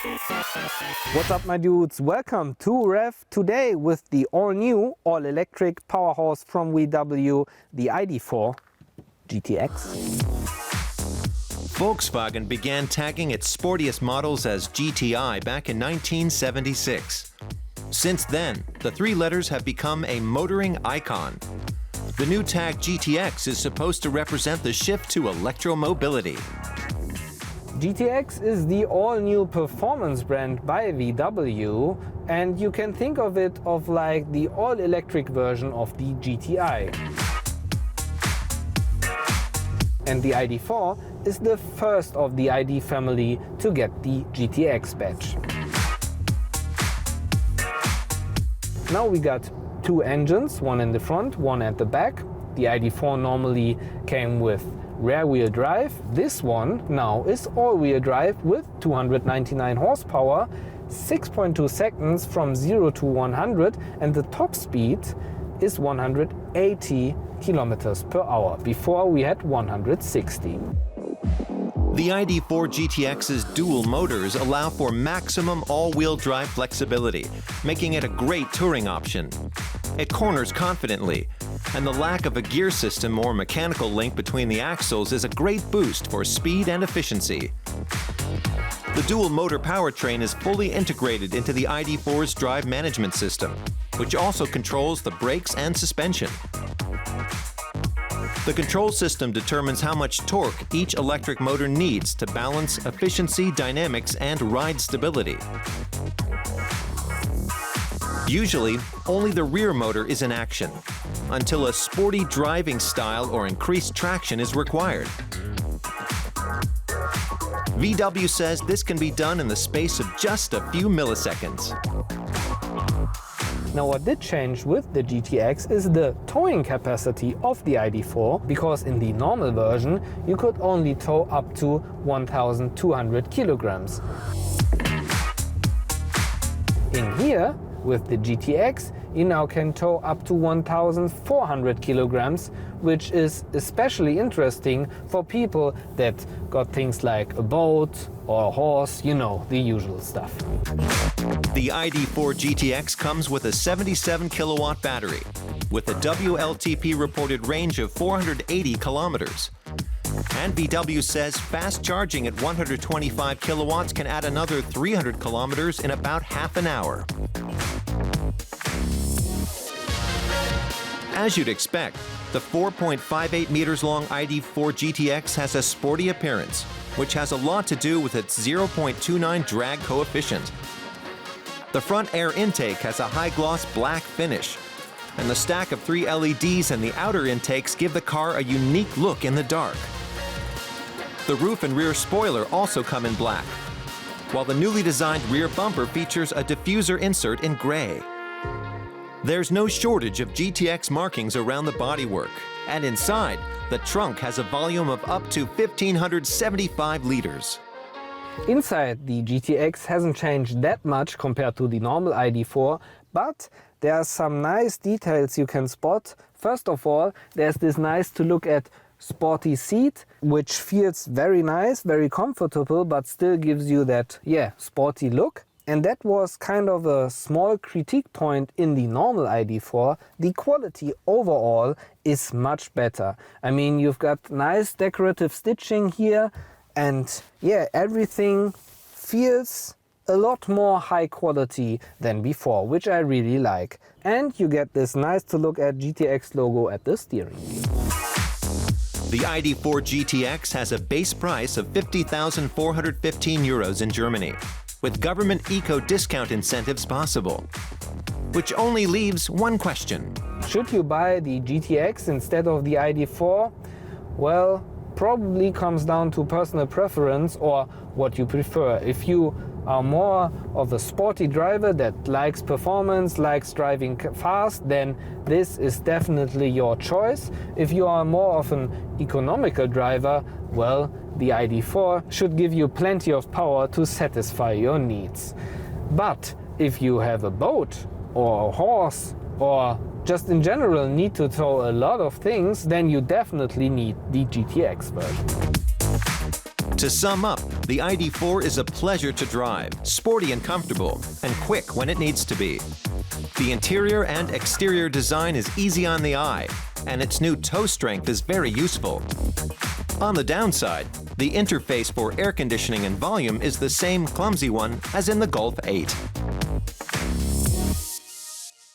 What's up, my dudes? Welcome to Rev today with the all-new, all-electric powerhouse from VW, the ID.4 GTX. Volkswagen began tagging its sportiest models as GTI back in 1976. Since then, the three letters have become a motoring icon. The new tag GTX is supposed to represent the shift to electromobility. GTX is the all-new performance brand by VW, and you can think of it of like the all-electric version of the GTI. And the ID.4 is the first of the ID family to get the GTX badge. Now we got two engines, one in the front, one at the back. The ID.4 normally came with rear-wheel drive. This one now is all-wheel drive with 299 horsepower, 6.2 seconds from 0 to 100, and the top speed is 180 kilometers per hour. Before we had 160. The ID.4 GTX's dual motors allow for maximum all-wheel drive flexibility, making it a great touring option. It corners confidently, and the lack of a gear system or mechanical link between the axles is a great boost for speed and efficiency. The dual motor powertrain is fully integrated into the ID.4's drive management system, which also controls the brakes and suspension. The control system determines how much torque each electric motor needs to balance efficiency, dynamics, and ride stability. Usually, only the rear motor is in action, until a sporty driving style or increased traction is required. VW says this can be done in the space of just a few milliseconds. Now what did change with the GTX is the towing capacity of the ID.4, because in the normal version you could only tow up to 1,200 kilograms. In here, with the GTX, you now can tow up to 1,400 kilograms, which is especially interesting for people that got things like a boat or a horse, you know, the usual stuff. The ID.4 GTX comes with a 77 kilowatt battery with a WLTP-reported range of 480 kilometers. And VW says fast charging at 125 kilowatts can add another 300 kilometers in about half an hour. As you'd expect, the 4.58 meters long ID.4 GTX has a sporty appearance, which has a lot to do with its 0.29 drag coefficient. The front air intake has a high-gloss black finish, and the stack of 3 LEDs in the outer intakes give the car a unique look in the dark. The roof and rear spoiler also come in black, while the newly designed rear bumper features a diffuser insert in gray. There's no shortage of GTX markings around the bodywork, and inside, the trunk has a volume of up to 1,575 liters. Inside, the GTX hasn't changed that much compared to the normal ID.4, but there are some nice details you can spot. First of all, there's this nice to look at sporty seat, which feels very nice, very comfortable, but still gives you that, sporty look. And that was kind of a small critique point in the normal ID.4. The quality overall is much better. I mean, you've got nice decorative stitching here, and everything feels a lot more high quality than before, which I really like. And you get this nice to look at GTX logo at the steering wheel. The ID.4 GTX has a base price of 50,415 euros in Germany, with government eco-discount incentives possible. Which only leaves one question. Should you buy the GTX instead of the ID.4? Well, probably comes down to personal preference or what you prefer. If you are more of a sporty driver that likes performance, likes driving fast, then this is definitely your choice. If you are more of an economical driver, well, the ID.4 should give you plenty of power to satisfy your needs. But if you have a boat or a horse or just in general need to tow a lot of things, then you definitely need the GTX version. To sum up, The ID.4 is a pleasure to drive, sporty and comfortable, and quick when it needs to be. The interior and exterior design is easy on the eye, and its new toe strength is very useful. On the downside, the interface for air conditioning and volume is the same clumsy one as in the Golf 8.